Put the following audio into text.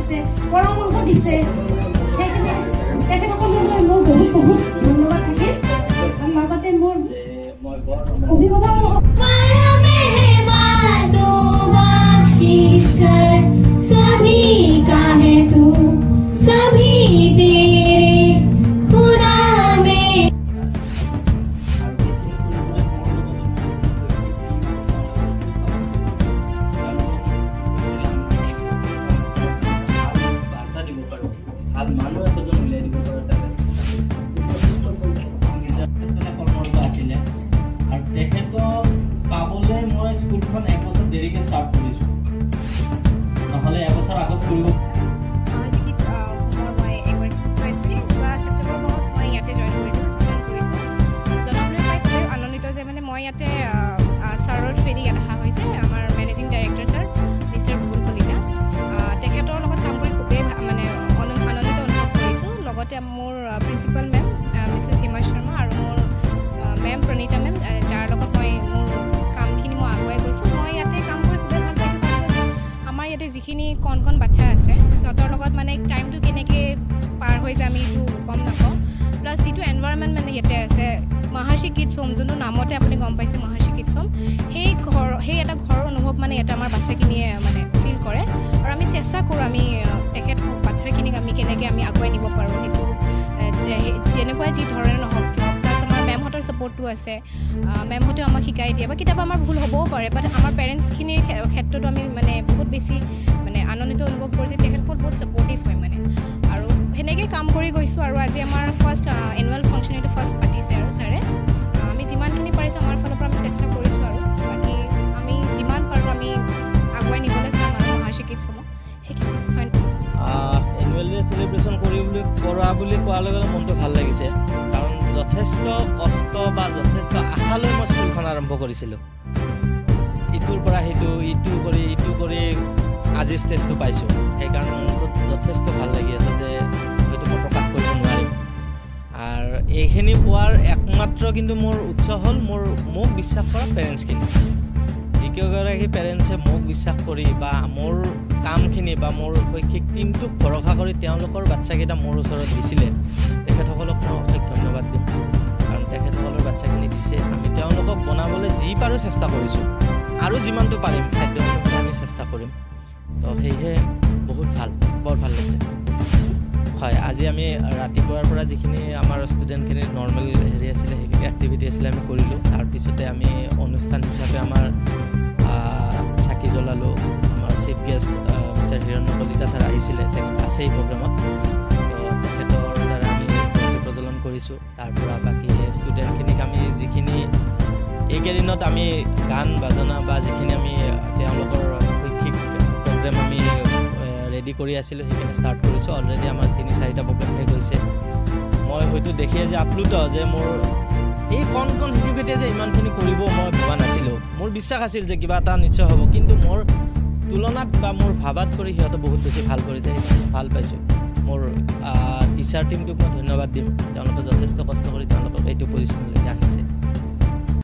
দিছে পৰামৰ্শ দিছে সেইখিনি তেখেতসকললৈ মোৰ বহুত বহুত ধন্যবাদ থাকিল আৰু লগতে মোৰ অভিভাৱক सभी का है तू सभी तेरे खुदा में পাবলৈ মই স্কুলখন 1 বছৰ দেৰিকে ষ্টাৰ্ট কৰিছো নহলে 1 বছৰ আগত কৰিব ছাৰৰ থ্ৰুৱেদি ইয়াত অহা হৈছে আমাৰ managing director sir mister Bubul Kalita তেখেতৰ লগত কাম কৰি খুবেই মানে আনন্দিত অনুভৱ কৰিছোঁ লগতে মোৰ principal ma'am Mrs Hima Sharma আৰু মোৰ মেম প্ৰণীতা মেম যাৰ লগত মই মোৰ কামখিনি মই আগুৱাই গৈছোঁ মই ইয়াতে কাম কৰি খুবেই ভাল পাইছোঁ আমাৰ ইয়াতে যিখিনি কণ কণ বাচ্চা আছে সিহঁতৰ লগত মানে টাইমটো কেনেকৈ পাৰ হৈ যায় আমি এইটো গম নাপাওঁ প্লাছ যিটো এনভাইৰনমেণ্ট মানে ইয়াতে আছে মহৰ্ষি কিডছ হোম যোনটো নামতে আপুনি গম পাইছে মহৰ্ষি কিডছ হোম সেই এটা ঘৰৰ অনুভৱ মানে ইয়াতে আমাৰ বাচ্চাখিনিয়ে মানে ফিল কৰে আৰু আমি চেষ্টা কৰোঁ আমি তেখেত বাচ্চাখিনিক আমি কেনেকৈ আমি আগুৱাই নিব পাৰোঁ সেইটো যেনেকুৱাই যি ধৰণে নহওক কিয় প্লাছ আমাৰ মেমহঁতৰ ছাপৰ্টটো আছে মেমহঁতেও আমাক শিকাই দিয়ে বা কেতিয়াবা আমাৰ ভুল হ'বও পাৰে বাট আমাৰ পেৰেণ্টছখিনিৰ ক্ষেত্ৰতো আমি মানে বহুত বেছি মানে আনন্দিত অনুভৱ কৰোঁ যে তেখেতসকল বহুত ছাপৰ্টিভ হয় মানে আৰু সেনেকৈ কাম কৰি গৈছোঁ আৰু আজি আমাৰ ফাৰ্ষ্ট এনুৱেল ফাংচন এইটো ফাৰ্ষ্ট পাতিছে আৰু ছাৰে আমি যিমানখিনি পাৰিছোঁ আমাৰ ফালৰ পৰা আমি চেষ্টা কৰিছোঁ আৰু বাকী আমি যিমান পাৰোঁ আমি আগুৱাই নিবলৈ চাম আৰু মহৰ্ষি কিডছ হোমক সেইখিনি এনুৱেল ডে চেলিব্ৰেশ্যন কৰা বুলি কোৱাৰ লগে লগে মনটো ভাল লাগিছে কাৰণ যথেষ্ট কষ্ট বা যথেষ্ট আশালৈ মই স্কুলখন আৰম্ভ কৰিছিলোঁ ইটোৰ পৰা ইটো কৰি আজি ষ্টেজটো পাইছোঁ সেইকাৰণে মনটো যথেষ্ট ভাল লাগি আছে যে হয়তো মই প্ৰকাশ কৰিব নোৱাৰিম আৰু এইখিনি পোৱাৰ একমাত্ৰ কিন্তু মোৰ উৎস হ'ল মোক বিশ্বাস কৰা পেৰেণ্টছখিনি যিকেইগৰাকী পেৰেণ্টছে মোক বিশ্বাস কৰি বা মোৰ কামখিনি বা মোৰ শৈক্ষিক টিমটোক ভৰসা কৰি তেওঁলোকৰ বাচ্চাকেইটা মোৰ ওচৰত দিছিলে তেখেতসকলক মই অশেষ ধন্যবাদ দিম কাৰণ তেখেতসকলৰ বাচ্চাখিনি দিছে আমি তেওঁলোকক বনাবলৈ যি পাৰোঁ চেষ্টা কৰিছোঁ আৰু যিমানটো পাৰিম খাদ্য আমি চেষ্টা কৰিম তো সেয়েহে বহুত বৰ ভাল লাগিছে হয় আজি আমি ৰাতিপুৱাৰ পৰা যিখিনি আমাৰ ষ্টুডেণ্টখিনিৰ নৰ্মেল হেৰি আছিলে সেইখিনি এক্টিভিটি আছিলে আমি কৰিলোঁ তাৰপিছতে আমি অনুষ্ঠান হিচাপে আমাৰ চাকি জ্বলালোঁ আমাৰ chief guest mister Hiranya Kalita sir আহিছিলে তেখেত আছে এই প্ৰগ্ৰেমত তো তেখেতৰ দ্বাৰা আমি প্ৰজ্বলন কৰিছোঁ তাৰপৰা বাকী ষ্টুডেণ্টখিনিক আমি যিখিনি এইকেইদিনত আমি গান বাজনা বা যিখিনি আমি তেওঁলোকৰ শৈক্ষিক প্ৰগ্ৰেম আমি ৰেডি কৰি আছিলোঁ সেইখিনি ষ্টাৰ্ট কৰিছোঁ অলৰেডি আমাৰ 3-4টা প্ৰগ্ৰেম শেষ হৈছে মই হয়তো দেখিয়ে যে আপ্লুত যে মোৰ এই কণ শিশুকেইটাই যে ইমানখিনি কৰিব মই ভবা নাছিলোঁ মোৰ বিশ্বাস আছিল যে কিবা এটা নিশ্চয় হ'ব কিন্তু মোৰ তুলনাত বা মোৰ ভাবাত কৰি সিহঁতে বহুত বেছি ভাল কৰিছে সেইকাৰণে ভাল পাইছোঁ মোৰ টিচাৰ টিমটোক মই ধন্যবাদ দিম তেওঁলোকে যথেষ্ট কষ্ট কৰি তেওঁলোকক এইটো পজিশ্যনলৈকে আনিছে